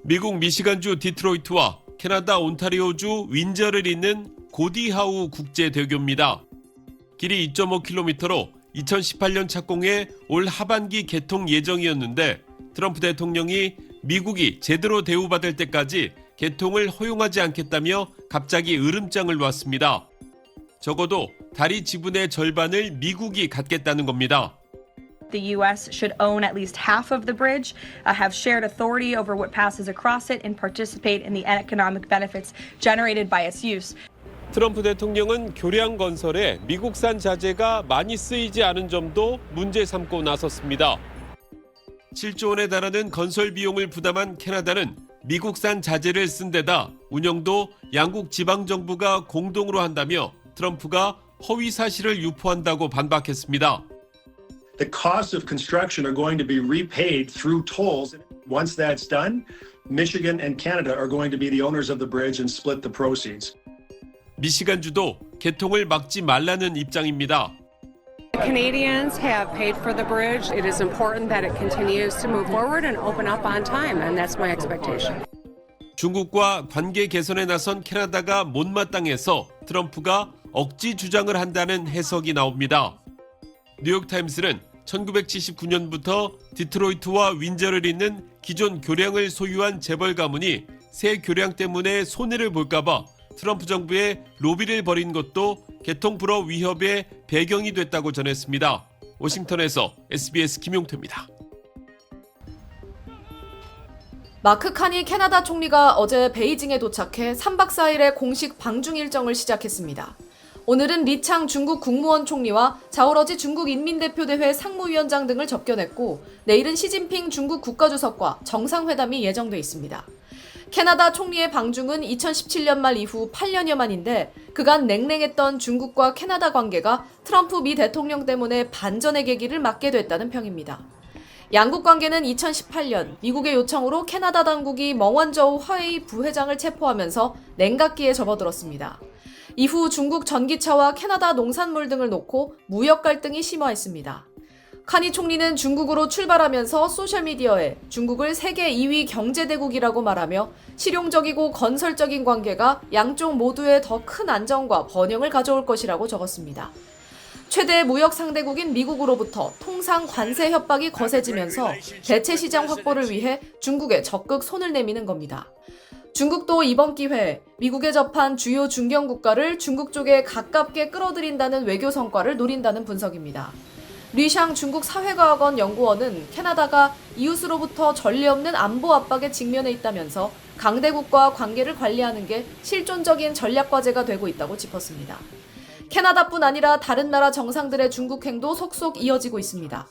미국 미시간주 디트로이트와 캐나다 온타리오주 윈저를 잇는 고디하우 국제대교입니다. 길이 2.5km로 2018년 착공해 올 하반기 개통 예정이었는데 트럼프 대통령이 미국이 제대로 대우받을 때까지 개통을 허용하지 않겠다며 갑자기 으름장을 놨습니다. 적어도 다리 지분의 절반을 미국이 갖겠다는 겁니다. The U.S. should own at least half of the bridge, have shared authority over what passes across it, and participate in the economic benefits generated by its use. 트럼프 대통령은 교량 건설에 미국산 자재가 많이 쓰이지 않은 점도 문제 삼고 나섰습니다. 7조 원에 달하는 건설 비용을 부담한 캐나다는 미국산 자재를 쓴 데다 운영도 양국 지방정부가 공동으로 한다며 트럼프가 허위 사실을 유포한다고 반박했습니다. The costs of construction are going to be repaid through tolls. Once that's done, Michigan and Canada are going to be the owners of the bridge and split the proceeds. 미시간주도 개통을 막지 말라는 입장입니다. Canadians have paid for the bridge. It is important that it continues to move forward and open up on time, and that's my expectation. 중국과 관계 개선에 나선 캐나다가 못마땅해서 트럼프가 억지 주장을 한다는 해석이 나옵니다. 뉴욕타임스는 1979년부터 디트로이트와 윈저를 잇는 기존 교량을 소유한 재벌 가문이 새 교량 때문에 손해를 볼까봐 트럼프 정부에 로비를 벌인 것도 개통 불허 위협의 배경이 됐다고 전했습니다. 워싱턴에서 SBS 김용태입니다. 마크 카니 캐나다 총리가 어제 베이징에 도착해 3박 4일의 공식 방중 일정을 시작했습니다. 오늘은 리창 중국 국무원 총리와 자오러지 중국 인민대표대회 상무위원장 등을 접견했고 내일은 시진핑 중국 국가주석과 정상회담이 예정돼 있습니다. 캐나다 총리의 방중은 2017년 말 이후 8년여 만인데 그간 냉랭했던 중국과 캐나다 관계가 트럼프 미 대통령 때문에 반전의 계기를 맞게 됐다는 평입니다. 양국 관계는 2018년 미국의 요청으로 캐나다 당국이 멍원저우 화웨이 부회장을 체포하면서 냉각기에 접어들었습니다. 이후 중국 전기차와 캐나다 농산물 등을 놓고 무역 갈등이 심화했습니다. 카니 총리는 중국으로 출발하면서 소셜미디어에 중국을 세계 2위 경제대국이라고 말하며 실용적이고 건설적인 관계가 양쪽 모두에 더 큰 안정과 번영을 가져올 것이라고 적었습니다. 최대 무역 상대국인 미국으로부터 통상 관세 협박이 거세지면서 대체 시장 확보를 위해 중국에 적극 손을 내미는 겁니다. 중국도 이번 기회에 미국에 접한 주요 중견 국가를 중국 쪽에 가깝게 끌어들인다는 외교 성과를 노린다는 분석입니다. 리샹 중국 사회과학원 연구원은 캐나다가 이웃으로부터 전례 없는 안보 압박에 직면해 있다면서 강대국과 관계를 관리하는 게 실존적인 전략 과제가 되고 있다고 짚었습니다. 캐나다뿐 아니라 다른 나라 정상들의 중국행도 속속 이어지고 있습니다.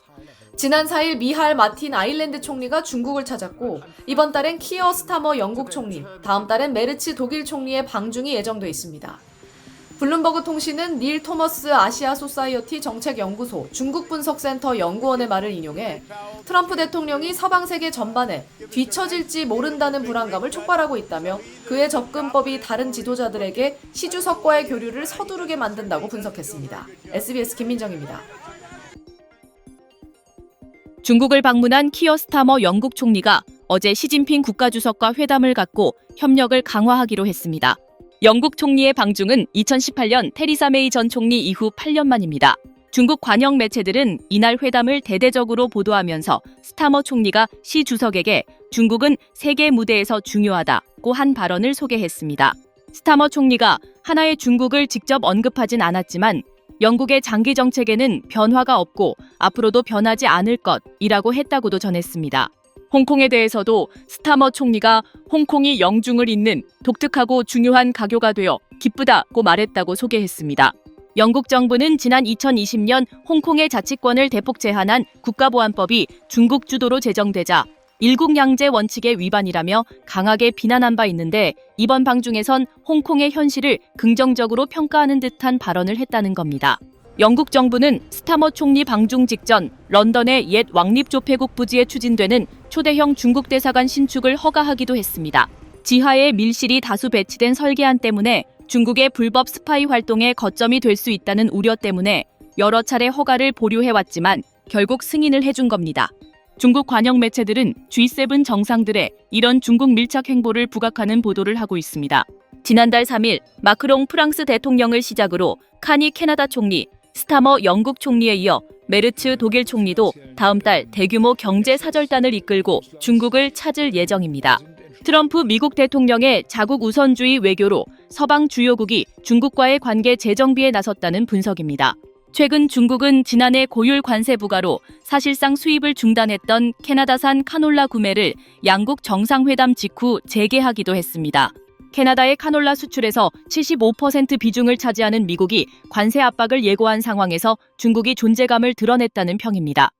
지난 4일 미할 마틴 아일랜드 총리가 중국을 찾았고 이번 달엔 키어 스타머 영국 총리, 다음 달엔 메르츠 독일 총리의 방중이 예정돼 있습니다. 블룸버그 통신은 닐 토머스 아시아 소사이어티 정책연구소 중국분석센터 연구원의 말을 인용해 트럼프 대통령이 서방 세계 전반에 뒤처질지 모른다는 불안감을 촉발하고 있다며 그의 접근법이 다른 지도자들에게 시주석과의 교류를 서두르게 만든다고 분석했습니다. SBS 김민정입니다. 중국을 방문한 키어 스타머 영국 총리가 어제 시진핑 국가주석과 회담을 갖고 협력을 강화하기로 했습니다. 영국 총리의 방중은 2018년 테리사 메이 전 총리 이후 8년 만입니다. 중국 관영 매체들은 이날 회담을 대대적으로 보도하면서 스타머 총리가 시 주석에게 중국은 세계 무대에서 중요하다고 한 발언을 소개했습니다. 스타머 총리가 하나의 중국을 직접 언급하진 않았지만 영국의 장기 정책에는 변화가 없고 앞으로도 변하지 않을 것이라고 했다고도 전했습니다. 홍콩에 대해서도 스타머 총리가 홍콩이 영중을 잇는 독특하고 중요한 가교가 되어 기쁘다고 말했다고 소개했습니다. 영국 정부는 지난 2020년 홍콩의 자치권을 대폭 제한한 국가보안법이 중국 주도로 제정되자 일국양제 원칙의 위반이라며 강하게 비난한 바 있는데 이번 방중에선 홍콩의 현실을 긍정적으로 평가하는 듯한 발언을 했다는 겁니다. 영국 정부는 스타머 총리 방중 직전 런던의 옛 왕립조폐국 부지에 추진되는 초대형 중국 대사관 신축을 허가하기도 했습니다. 지하에 밀실이 다수 배치된 설계안 때문에 중국의 불법 스파이 활동의 거점이 될 수 있다는 우려 때문에 여러 차례 허가를 보류해왔지만 결국 승인을 해준 겁니다. 중국 관영 매체들은 G7 정상들의 이런 중국 밀착 행보를 부각하는 보도를 하고 있습니다. 지난달 3일 마크롱 프랑스 대통령을 시작으로 카니 캐나다 총리, 스타머 영국 총리에 이어 메르츠 독일 총리도 다음 달 대규모 경제 사절단을 이끌고 중국을 찾을 예정입니다. 트럼프 미국 대통령의 자국 우선주의 외교로 서방 주요국이 중국과의 관계 재정비에 나섰다는 분석입니다. 최근 중국은 지난해 고율 관세 부과로 사실상 수입을 중단했던 캐나다산 카놀라 구매를 양국 정상회담 직후 재개하기도 했습니다. 캐나다의 카놀라 수출에서 75% 비중을 차지하는 미국이 관세 압박을 예고한 상황에서 중국이 존재감을 드러냈다는 평입니다.